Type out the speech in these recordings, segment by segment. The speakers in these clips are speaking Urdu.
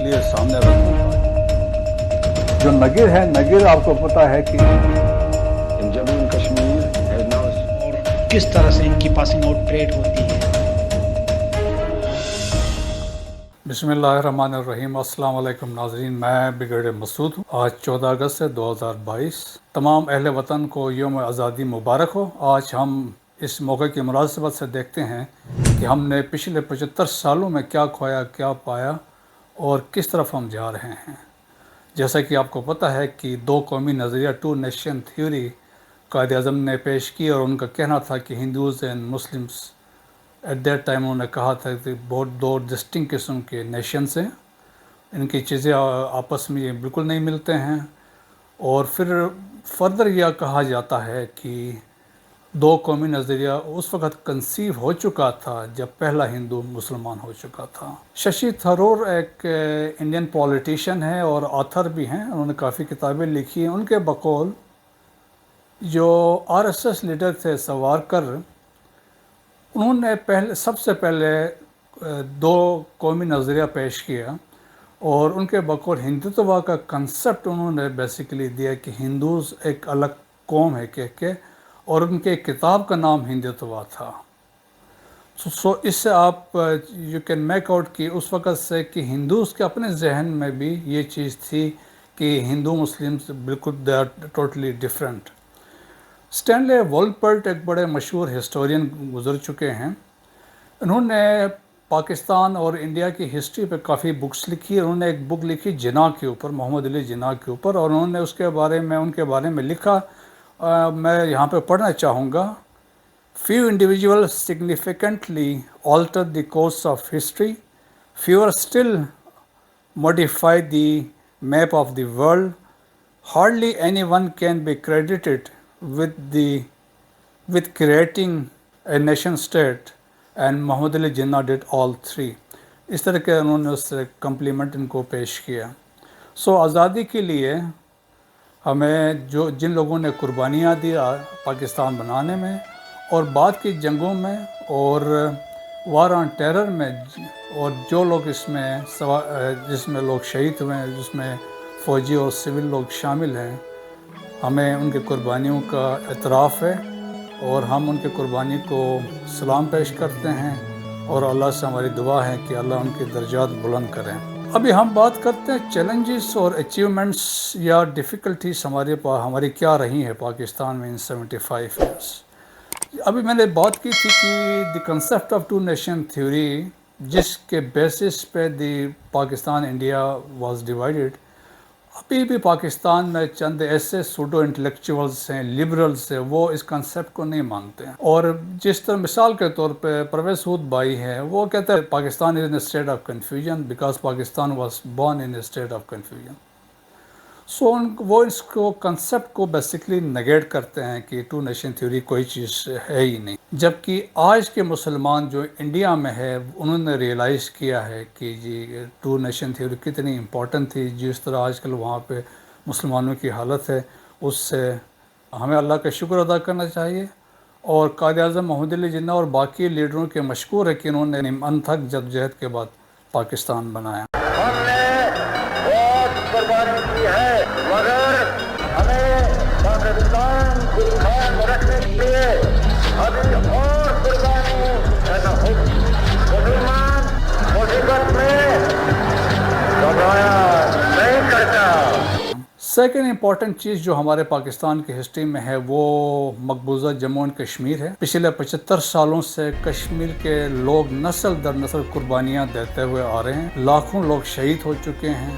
لیے سامنے رکھوں گا. جو نگر ہے، نگر آپ کو پتہ ہے کہ جموں کشمیر اور کس طرح سے ان کی پاسنگ آؤٹ پریڈ ہوتی ہے. بسم اللہ الرحمن الرحیم. السلام علیکم ناظرین، میں بگڑے مسعود ہوں. آج 14 اگست ہے 2022. تمام اہل وطن کو یوم آزادی مبارک ہو. آج ہم اس موقع کی مناسبت سے دیکھتے ہیں کہ ہم نے پچھلے 75 سالوں میں کیا کھویا، کیا پایا اور کس طرف ہم جا رہے ہیں. جیسا کہ آپ کو پتہ ہے کہ دو قومی نظریہ 2 نیشن تھیوری قائد اعظم نے پیش کی، اور ان کا کہنا تھا کہ Hindus and Muslims at that time انہوں نے کہا تھا کہ بہت دو ڈسٹنکٹ قسم کے نیشنز ہیں، ان کی چیزیں آپس میں یہ بالکل نہیں ملتے ہیں. اور پھر فردر یہ کہا جاتا ہے کہ دو قومی نظریہ اس وقت کنسیو ہو چکا تھا جب پہلا ہندو مسلمان ہو چکا تھا. ششی تھرور ایک انڈین پولیٹیشین ہے اور آتھر بھی ہیں، انہوں نے کافی کتابیں لکھی ہیں. ان کے بقول جو RSS لیڈر تھے ساورکر، انہوں نے سب سے پہلے دو قومی نظریہ پیش کیا، اور ان کے بقول ہندوتوا کا کنسپٹ انہوں نے بیسیکلی دیا کہ ہندوز ایک الگ قوم ہے کہ اور ان کے کتاب کا نام ہندوتوا تھا. سو اس سے آپ یو کین میک آؤٹ کہ اس وقت سے کہ ہندوز کے اپنے ذہن میں بھی یہ چیز تھی کہ ہندو مسلم بالکل they are totally different. Stanley Wolpert ایک بڑے مشہور ہسٹورین گزر چکے ہیں. انہوں نے پاکستان اور انڈیا کی ہسٹری پہ کافی بکس لکھی. انہوں نے ایک بک لکھی جناح کے اوپر، محمد علی جناح کے اوپر، اور انہوں نے ان کے بارے میں لکھا. میں یہاں پہ پڑھنا چاہوں گا. Few individuals significantly altered the course of history. Fewer still modified the map of the world. Hardly anyone can be credited with creating a nation state, and Muhammad Ali Jinnah did all three. اس طرح کے انہوں نے اس سے کمپلیمنٹ ان کو پیش کیا. آزادی کے لیے ہمیں جن لوگوں نے قربانیاں دیا پاکستان بنانے میں اور بعد کی جنگوں میں اور وار آن ٹیرر میں، اور جو لوگ جس میں لوگ شہید ہوئے ہیں، جس میں فوجی اور سول لوگ شامل ہیں، ہمیں ان کی قربانیوں کا اعتراف ہے، اور ہم ان کی قربانی کو سلام پیش کرتے ہیں، اور اللہ سے ہماری دعا ہے کہ اللہ ان کے درجات بلند کریں. ابھی ہم بات کرتے ہیں چیلنجز اور اچیومنٹس یا ڈیفیکلٹیز ہماری کیا رہی ہیں پاکستان میں ان 75 ایئرس. ابھی میں نے بات کی تھی کہ دی کنسیپٹ آف 2 نیشن تھیوری، جس کے بیسس پہ دی پاکستان انڈیا واز ڈیوائیڈڈ. ابھی بھی پاکستان میں چند ایسے سوڈو انٹلیکچوئلز ہیں، لبرلز ہیں، وہ اس کنسیپٹ کو نہیں مانتے ہیں. اور جس طرح مثال کے طور پہ پرویز ہود بھائی ہیں، وہ کہتے ہیں Pakistan is in a state of confusion because Pakistan was born in a state of confusion. وہ اس کو کنسیپٹ کو بیسیکلی نگیٹ کرتے ہیں کہ 2 نیشن تھیوری کوئی چیز ہے ہی نہیں. جبکہ آج کے مسلمان جو انڈیا میں ہے، انہوں نے ریئلائز کیا ہے کہ 2 نیشن تھیوری کتنی امپورٹنٹ تھی. جس طرح آج کل وہاں پہ مسلمانوں کی حالت ہے، اس سے ہمیں اللہ کا شکر ادا کرنا چاہیے. اور قائد اعظم محمد علی جناح اور باقی لیڈروں کے مشکور ہے کہ انہوں نے انتھک جدوجہد کے بعد پاکستان بنایا. ہم نے بہت قربانی کی ہے، مگر ہمیں پاکستان کو قائم رکھنے کے لیے ابھی اور قربانی کرنا ہوگی. مسلمان مصیبت میں گھبرایا نہیں کرتا. سیکنڈ امپورٹنٹ چیز جو ہمارے پاکستان کی ہسٹری میں ہے، وہ مقبوضہ جموں اینڈ کشمیر ہے. پچھلے 75 سالوں سے کشمیر کے لوگ نسل در نسل قربانیاں دیتے ہوئے آ رہے ہیں. لاکھوں لوگ شہید ہو چکے ہیں.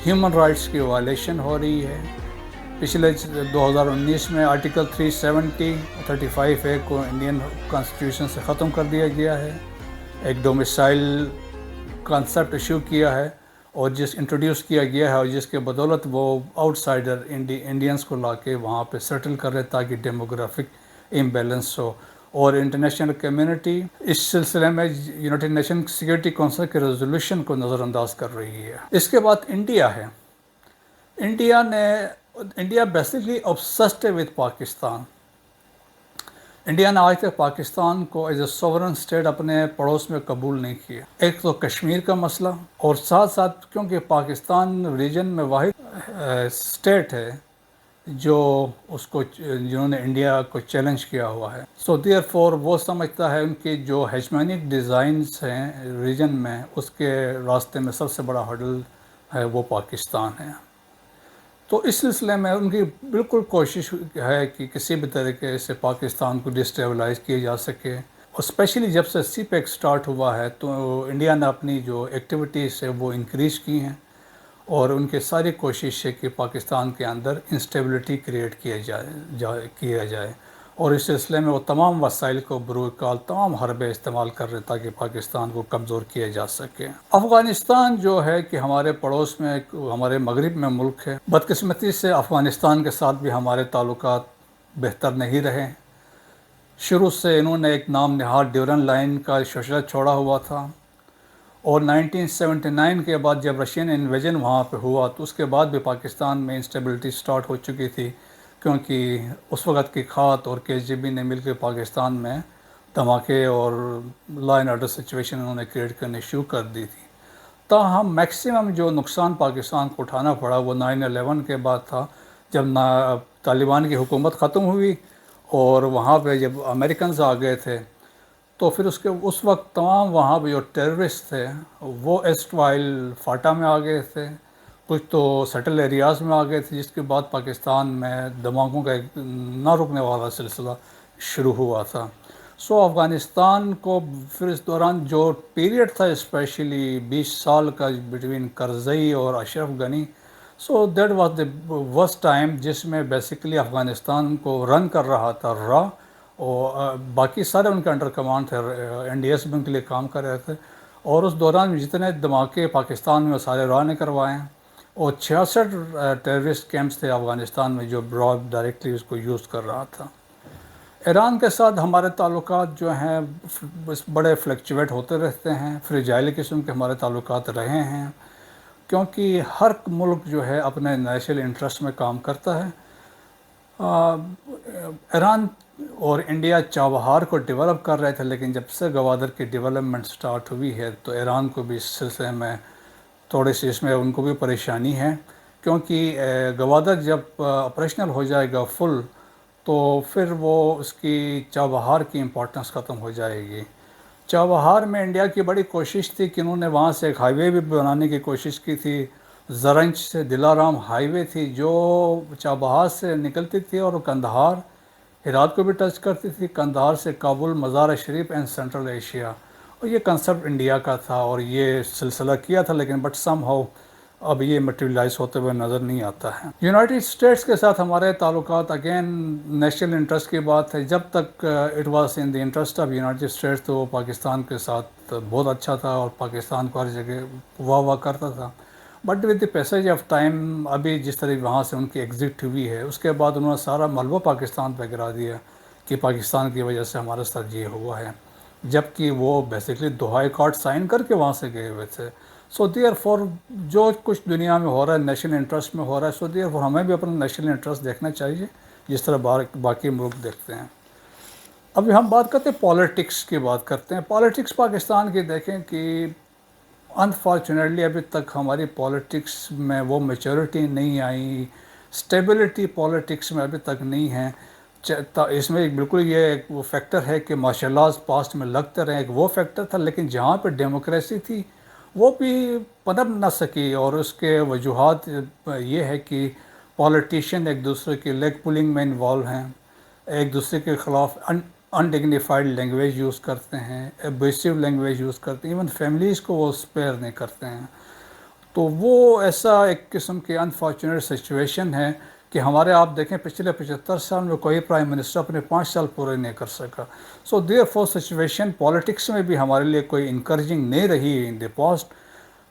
ہیومن رائٹس کی وائلیشن ہو رہی ہے. پچھلے 2019 میں آرٹیکل 370-35A کو انڈین کانسٹیٹیوشن سے ختم کر دیا گیا ہے. ایک ڈومیسائل کانسیپٹ ایشو کیا ہے، اور انٹروڈیوس کیا گیا ہے، اور جس کے بدولت وہ آؤٹ سائڈر انڈینس کو لا کے وہاں پہ سیٹل کر رہے تاکہ ڈیموگرافک امبیلنس ہو. اور انٹرنیشنل کمیونٹی اس سلسلے میں یونائٹڈ نیشن سیکورٹی کونسل کے ریزولوشن کو نظر انداز کر رہی ہے. اس کے بعد انڈیا ہے. India basically obsessed with Pakistan. India نے آج تک پاکستان کو ایز اے سوورن اسٹیٹ اپنے پڑوس میں قبول نہیں کیا. ایک تو کشمیر کا مسئلہ، اور ساتھ ساتھ کیونکہ پاکستان ریجن میں واحد اسٹیٹ ہے جو اس کو جنہوں نے انڈیا کو چیلنج کیا ہوا ہے. سو دیئر فور وہ سمجھتا ہے ان کی جو ہیجمینک ڈیزائنس ہیں ریجن میں، اس کے راستے میں سب سے بڑا ہرڈل ہے وہ پاکستان ہے. تو اس سلسلے میں ان کی بالکل کوشش ہے کہ کسی بھی طریقے سے پاکستان کو ڈسٹیبلائز کیا جا سکے. اور اسپیشلی جب سے سی پیک سٹارٹ ہوا ہے تو انڈیا نے اپنی جو ایکٹیویٹیز ہے وہ انکریز کی ہیں، اور ان کی ساری کوشش ہے کہ پاکستان کے اندر انسٹیبلٹی کریٹ کیا جائے. اور اس سلسلے میں وہ تمام وسائل کو بروئے کال تمام حربے استعمال کر رہے تاکہ پاکستان کو کمزور کیا جا سکے. افغانستان جو ہے کہ ہمارے پڑوس میں ہمارے مغرب میں ملک ہے، بدقسمتی سے افغانستان کے ساتھ بھی ہمارے تعلقات بہتر نہیں رہے. شروع سے انہوں نے ایک نام نہاد ڈیورن لائن کا ششرہ چھوڑا ہوا تھا، اور 1979 کے بعد جب رشین انویژن وہاں پہ ہوا تو اس کے بعد بھی پاکستان میں انسٹیبلٹی سٹارٹ ہو چکی تھی، کیونکہ اس وقت کی کھات اور KGB نے مل کے پاکستان میں دھماکے اور لا اینڈ آرڈر سچویشن انہوں نے کریٹ کرنے شروع کر دی تھی. تاہم میکسیمم جو نقصان پاکستان کو اٹھانا پڑا وہ 9/11 کے بعد تھا، جب طالبان کی حکومت ختم ہوئی اور وہاں پہ جب امریکنز آ گئے تھے تو پھر اس وقت تمام وہاں پہ جو ٹیررسٹ تھے وہ ایسٹ وائل فاٹا میں آ گئے تھے، کچھ تو سیٹل ایریاز میں آ گئے تھے، جس کے بعد پاکستان میں دھماکوں کا ایک نہ رکنے والا سلسلہ شروع ہوا تھا. سو افغانستان کو پھر اس دوران جو پیریڈ تھا اسپیشلی 20 سال کا بٹوین کرزئی اور Ashraf Ghani, so that was the worst time, جس میں بیسیکلی افغانستان کو رن کر رہا تھا را، اور باقی سارے ان کے انڈر کمانڈ تھے، NDS بھی ان کے لیے کام کر رہے تھے. اور اس دوران جتنے دھماکے پاکستان میں سارے را نے کروائے، اور 66 ٹیررسٹ کیمپس تھے افغانستان میں جو براڈ ڈائریکٹلی اس کو یوز کر رہا تھا. ایران کے ساتھ ہمارے تعلقات جو ہیں بڑے فلیکچویٹ ہوتے رہتے ہیں، فریجائل قسم کے ہمارے تعلقات رہے ہیں، کیونکہ ہر ملک جو ہے اپنے نیشنل انٹرسٹ میں کام کرتا ہے. ایران اور انڈیا چابہار کو ڈیولپ کر رہے تھے، لیکن جب سے گوادر کی ڈیولپمنٹ سٹارٹ ہوئی ہے تو ایران کو بھی اس سلسلے میں تھوڑی سی اس میں ان کو بھی پریشانی ہے، کیونکہ گوادر جب آپریشنل ہو جائے گا فل تو پھر وہ اس کی چابہار کی امپورٹنس ختم ہو جائے گی. چابہار میں انڈیا کی بڑی کوشش تھی کہ انہوں نے وہاں سے ایک ہائی وے بھی بنانے کی کوشش کی تھی، زرنج سے دلارام ہائی وے تھی جو چابہار سے نکلتی تھی اور قندھار ہرات کو بھی ٹچ کرتی تھی، قندھار سے کابل، مزار شریف اینڈ سینٹرل ایشیا. اور یہ کنسپٹ انڈیا کا تھا اور یہ سلسلہ کیا تھا، لیکن بٹ سم ہاؤ اب یہ مٹیریلائز ہوتے ہوئے نظر نہیں آتا ہے. یونائٹڈ اسٹیٹس کے ساتھ ہمارے تعلقات اگین نیشنل انٹرسٹ کی بات ہے. جب تک it was in the interest of United States تو وہ پاکستان کے ساتھ بہت اچھا تھا اور پاکستان کو ہر جگہ واہ کرتا تھا. But with the passage of time ابھی جس طرح وہاں سے ان کی ایگزٹ ہوئی ہے اس کے بعد انہوں نے سارا ملبہ پاکستان پہ گرا دیا کہ پاکستان کی وجہ سے ہمارے ساتھ یہ ہوا ہے، جبکہ وہ بیسیکلی دہائی کارڈ سائن کر کے وہاں سے گئے ہوئے تھے. سو دیئر فور جو کچھ دنیا میں ہو رہا ہے نیشنل انٹرسٹ میں ہو رہا ہے، سو دیئر فور ہمیں بھی اپنا نیشنل انٹرسٹ دیکھنا چاہیے جس طرح باقی ملک دیکھتے ہیں. ابھی ہم بات کرتے ہیں پالیٹکس کی بات کرتے ہیں. پالیٹکس پاکستان کی دیکھیں کہ انفارچونیٹلی ابھی تک ہماری پالیٹکس میں وہ میچورٹی نہیں آئی، اسٹیبلٹی پالیٹکس میں ابھی تک نہیں ہے. اس میں بالکل یہ ایک وہ فیکٹر ہے کہ مارشل لاز پاسٹ میں لگتے رہے، ایک وہ فیکٹر تھا، لیکن جہاں پہ ڈیموکریسی تھی وہ بھی پنپ نہ سکی. اور اس کے وجوہات یہ ہے کہ پالیٹیشین ایک دوسرے کی لیگ پولنگ میں انوالو ہیں، ایک دوسرے کے خلاف انڈگنیفائڈ لینگویج یوز کرتے ہیں، ایبیسیو لینگویج یوز کرتے ہیں، ایون فیملیز کو وہ اسپیئر نہیں کرتے ہیں. تو وہ ایسا ایک قسم کی انفارچونیٹ سچویشن ہے کہ ہمارے آپ دیکھیں پچھلے 75 سال میں کوئی پرائم منسٹر اپنے 5 سال پورے نہیں کر سکا. سو دیئر فور سچویشن پالیٹکس میں بھی ہمارے لیے کوئی انکریجنگ نہیں رہی ان دی پاسٹ.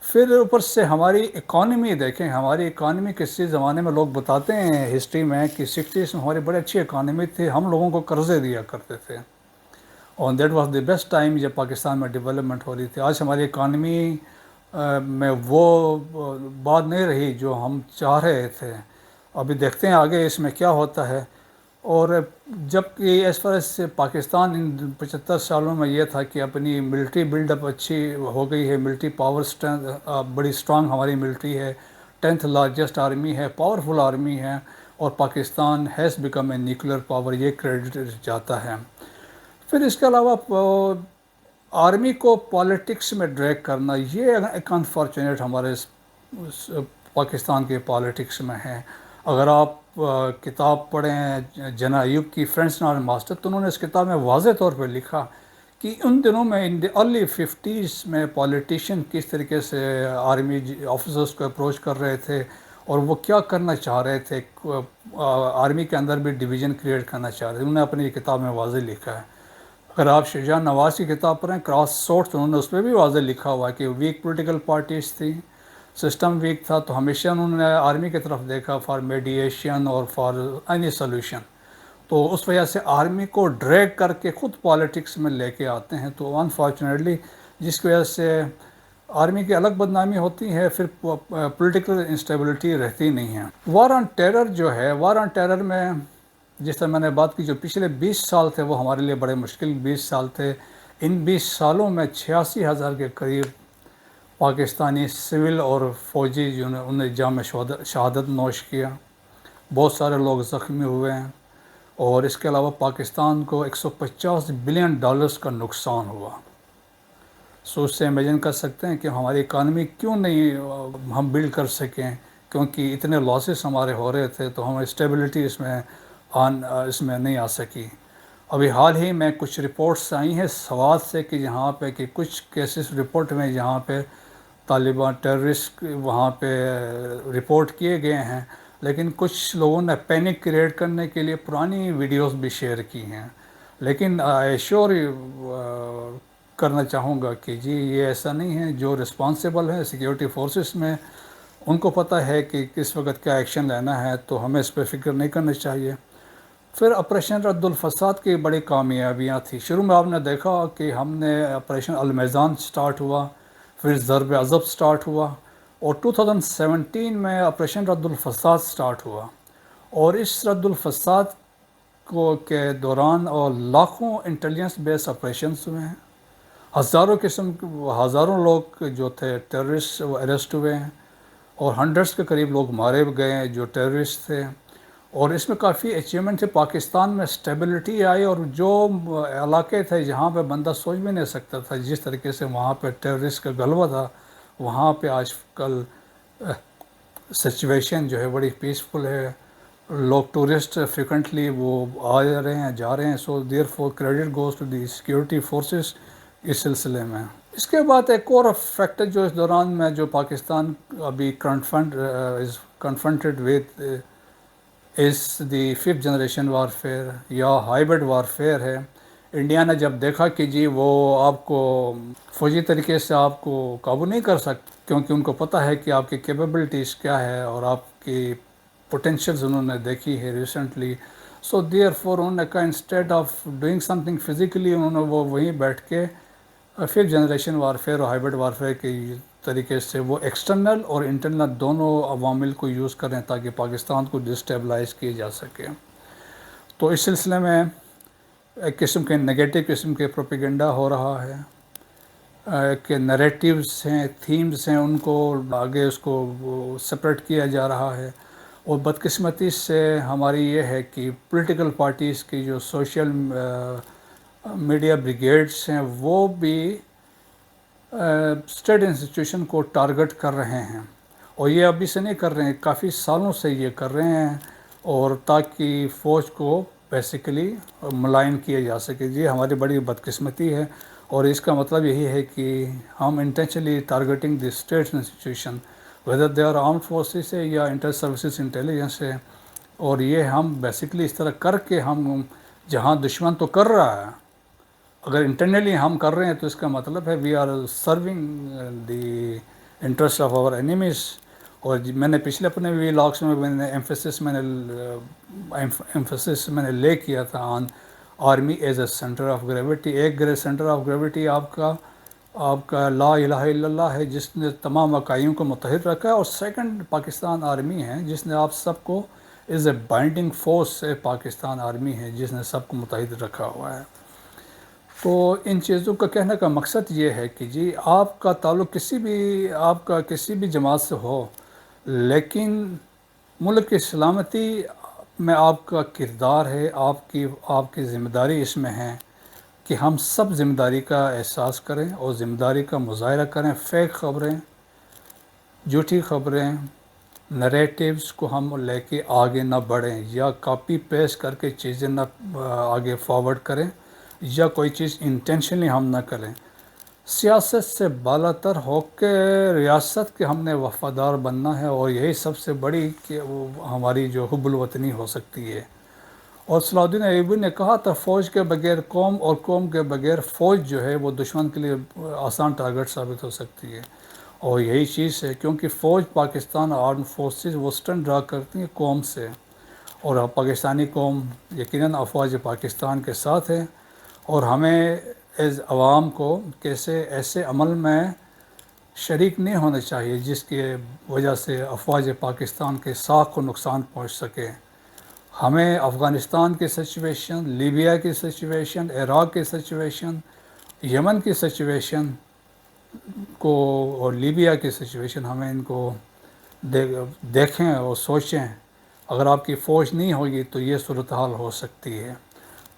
پھر اوپر سے ہماری اکانومی دیکھیں، ہماری اکانومی کسی زمانے میں لوگ بتاتے ہیں ہسٹری میں کہ 60s میں ہماری بڑی اچھی اکانومی تھی، ہم لوگوں کو قرضے دیا کرتے تھے، اور that was the best time جب پاکستان میں ڈیولپمنٹ ہو رہی تھی. آج ہماری اکانومی میں وہ بات نہیں رہی جو ہم چاہ رہے تھے. ابھی دیکھتے ہیں آگے اس میں کیا ہوتا ہے. اور جبکہ ایز فار ایز پاکستان ان 75 سالوں میں یہ تھا کہ اپنی ملٹری بلڈ اپ اچھی ہو گئی ہے، ملٹری پاور بڑی اسٹرانگ ہماری ملٹری ہے، 10th لارجسٹ آرمی ہے، پاورفل آرمی ہے، اور Pakistan has become a nuclear power, یہ کریڈٹ جاتا ہے۔ پھر اس کے علاوہ آرمی کو پالیٹکس میں ڈریگ کرنا، یہ ایک انفارچونیٹ ہمارے پاکستان کے پالیٹکس میں ہے۔ اگر آپ کتاب پڑھیں جناح ایوب کی فرینڈس ناٹ ماسٹر، تو انہوں نے اس کتاب میں واضح طور پہ لکھا کہ ان دنوں میں ان دی ارلی 50s میں پولیٹیشین کس طریقے سے آرمی آفیسرس کو اپروچ کر رہے تھے اور وہ کیا کرنا چاہ رہے تھے، آرمی کے اندر بھی ڈویژن کریٹ کرنا چاہ رہے تھے، انہوں نے اپنی کتاب میں واضح لکھا ہے۔ اگر آپ شجاع نواز کی کتاب پڑھیں کراس سورٹس، انہوں نے اس میں بھی واضح لکھا ہوا ہے کہ ویک پولیٹیکل پارٹیز تھی، سسٹم ویک تھا، تو ہمیشہ انہوں نے آرمی کی طرف دیکھا فار میڈیشن اور فار اینی سولوشن۔ تو اس وجہ سے آرمی کو ڈریگ کر کے خود پالیٹکس میں لے کے آتے ہیں، تو انفارچونیٹلی جس کی وجہ سے آرمی کی الگ بدنامی ہوتی ہے، پھر پولیٹیکل انسٹیبلٹی رہتی نہیں ہے۔ وار آن ٹیرر جو ہے، وار آن ٹیرر میں جس طرح میں نے بات کی، جو پچھلے 20 سال تھے وہ ہمارے لیے بڑے مشکل 20 سال تھے۔ ان 20 سالوں میں 86,000 کے قریب پاکستانی سول اور فوجی انہوں نے جام شہادت نوش کیا، بہت سارے لوگ زخمی ہوئے ہیں، اور اس کے علاوہ پاکستان کو $150 بلین کا نقصان ہوا۔ سوچ سے امیجن کر سکتے ہیں کہ ہماری اکانومی کیوں نہیں ہم بلڈ کر سکیں، کیونکہ اتنے لاسز ہمارے ہو رہے تھے، تو ہمیں اسٹیبلٹی اس میں نہیں آ سکی۔ ابھی حال ہی میں کچھ رپورٹس آئی ہیں سوات سے کہ جہاں پہ کہ کچھ کیسز رپورٹ میں جہاں پہ طالبان ٹیررسٹ وہاں پہ رپورٹ کیے گئے ہیں، لیکن کچھ لوگوں نے پینک کریٹ کرنے کے لیے پرانی ویڈیوز بھی شیئر کی ہیں۔ لیکن ایشور کرنا چاہوں گا کہ جی یہ ایسا نہیں ہے، جو رسپانسیبل ہیں سیکیورٹی فورسز میں ان کو پتہ ہے کہ کس وقت کیا ایکشن لینا ہے، تو ہمیں اس پہ فکر نہیں کرنا چاہیے۔ پھر آپریشن رد الفساد کی بڑی کامیابیاں تھیں۔ شروع میں آپ نے دیکھا کہ ہم نے آپریشن المیزان سٹارٹ ہوا، پھر ضرب عضب سٹارٹ ہوا، اور 2017 میں آپریشن رد الفساد سٹارٹ ہوا، اور اس رد الفساد کے دوران اور لاکھوں انٹیلیجنس بیس آپریشنز ہوئے ہیں، ہزاروں لوگ جو تھے ٹیررسٹ وہ اریسٹ ہوئے ہیں، اور ہنڈریڈس کے قریب لوگ مارے گئے ہیں جو ٹیررسٹ تھے، اور اس میں کافی اچیومنٹ تھے۔ پاکستان میں اسٹیبلٹی آئی، اور جو علاقے تھے جہاں پہ بندہ سوچ بھی نہیں سکتا تھا جس طریقے سے وہاں پہ ٹیررسٹ کا غلبہ تھا، وہاں پہ آج کل سچویشن جو ہے بڑی پیسفل ہے، لوگ ٹورسٹ فریکوینٹلی وہ آ رہے ہیں جا رہے ہیں، so therefore credit goes to the security forces اس سلسلے میں۔ اس کے بعد ایک اور فیکٹر جو اس دوران میں جو پاکستان ابھی confronted with is the 5th generation warfare یا ہائیبرڈ وارفیئر ہے۔ انڈیا نے جب دیکھا کہ جی وہ آپ کو فوجی طریقے سے آپ کو قابو نہیں کر سکتے، کیونکہ ان کو پتہ ہے کہ آپ کی کیپیبلٹیز کیا ہے اور آپ کی پوٹینشیلز انہوں نے دیکھی ہے ریسنٹلی، سو دیئر فور انہوں نے کہا instead of doing some thing physically, انہوں نے وہ وہیں بیٹھ کے 5th جنریشن وارفیئر اور ہائیبرڈ وارفیئر کے طریقے سے وہ ایکسٹرنل اور انٹرنل دونوں عوامل کو یوز کریں تاکہ پاکستان کو ڈسٹیبلائز کیا جا سکے۔ تو اس سلسلے میں ایک قسم کے نگیٹو قسم کے پروپیگنڈا ہو رہا ہے کہ نریٹیوز ہیں، تھیمز ہیں، ان کو آگے اس کو سپریٹ کیا جا رہا ہے، اور بدقسمتی سے ہماری یہ ہے کہ پولیٹیکل پارٹیز کی جو سوشل میڈیا بریگیڈز ہیں وہ بھی اسٹیٹ انسٹیٹیوشن کو ٹارگٹ کر رہے ہیں، اور یہ ابھی سے نہیں کر رہے ہیں، کافی سالوں سے یہ کر رہے ہیں، اور تاکہ فوج کو بیسیکلی ملائن کیا جا سکے۔ یہ ہماری بڑی بدقسمتی ہے، اور اس کا مطلب یہی ہے کہ ہم intentionally targeting the state institution whether they are armed forces ہے یا انٹر سروسز انٹیلیجنس ہے، اور یہ ہم بیسیکلی اس طرح کر کے ہم جہاں دشمن تو کر رہا ہے، اگر انٹرنلی ہم کر رہے ہیں تو اس کا مطلب ہے we are serving the interest of our enemies. اور میں نے پچھلے اپنے ویلاگس میں ایمفیسس میں نے لے کیا تھا on army as a centre of gravity. ایک سینٹر آف گریوٹی آپ کا لا الہ الا اللہ ہے جس نے تمام اکائیوں کو متحد رکھا ہے، اور سیکنڈ پاکستان آرمی ہے جس نے آپ سب کو از اے بائنڈنگ فورس سے پاکستان آرمی ہے جس نے سب کو متحد رکھا ہوا ہے۔ تو ان چیزوں کا کہنے کا مقصد یہ ہے کہ جی آپ کا تعلق کسی بھی جماعت سے ہو، لیکن ملک کی سلامتی میں آپ کا کردار ہے، آپ کی ذمہ داری اس میں ہے کہ ہم سب ذمہ داری کا احساس کریں اور ذمہ داری کا مظاہرہ کریں۔ فیک خبریں، جھوٹی خبریں، نریٹیوز کو ہم لے کے آگے نہ بڑھیں، یا کاپی پیسٹ کر کے چیزیں نہ آگے فارورڈ کریں، یا کوئی چیز انٹینشنلی ہم نہ کریں۔ سیاست سے بالا تر ہو کے ریاست کے ہم نے وفادار بننا ہے، اور یہی سب سے بڑی کہ ہماری جو حب الوطنی ہو سکتی ہے۔ اور صلاح الدین ایوبی نے کہا تھا فوج کے بغیر قوم، اور قوم کے بغیر فوج جو ہے وہ دشمن کے لیے آسان ٹارگٹ ثابت ہو سکتی ہے۔ اور یہی چیز ہے، کیونکہ فوج پاکستان آرم فورسز وہ اسٹنڈ ڈرا کرتی ہیں قوم سے، اور پاکستانی قوم یقیناً افواج پاکستان کے ساتھ ہے، اور ہمیں ایز عوام کو ایسے عمل میں شریک نہیں ہونا چاہیے جس کی وجہ سے افواج پاکستان کے ساکھ کو نقصان پہنچ سکے۔ ہمیں افغانستان کی سچویشن، لیبیا کی سچویشن، عراق کی سچویشن، یمن کی سچویشن کو اور لیبیا کی سچویشن، ہمیں ان کو دیکھیں اور سوچیں۔ اگر آپ کی فوج نہیں ہوگی تو یہ صورتحال ہو سکتی ہے۔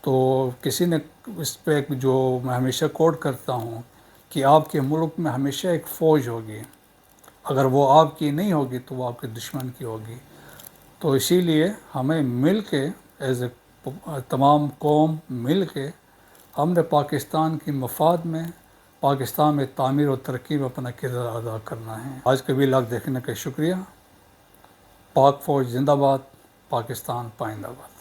تو کسی نے اس پہ جو میں ہمیشہ کوٹ کرتا ہوں کہ آپ کے ملک میں ہمیشہ ایک فوج ہوگی، اگر وہ آپ کی نہیں ہوگی تو وہ آپ کے دشمن کی ہوگی۔ تو اسی لیے ہمیں مل کے تمام قوم مل کے ہم نے پاکستان کی مفاد میں، پاکستان میں تعمیر و ترقی میں اپنا کردار ادا کرنا ہے۔ آج کا ویلاگ دیکھنے کا شکریہ۔ پاک فوج زندہ باد، پاکستان پائندہ باد۔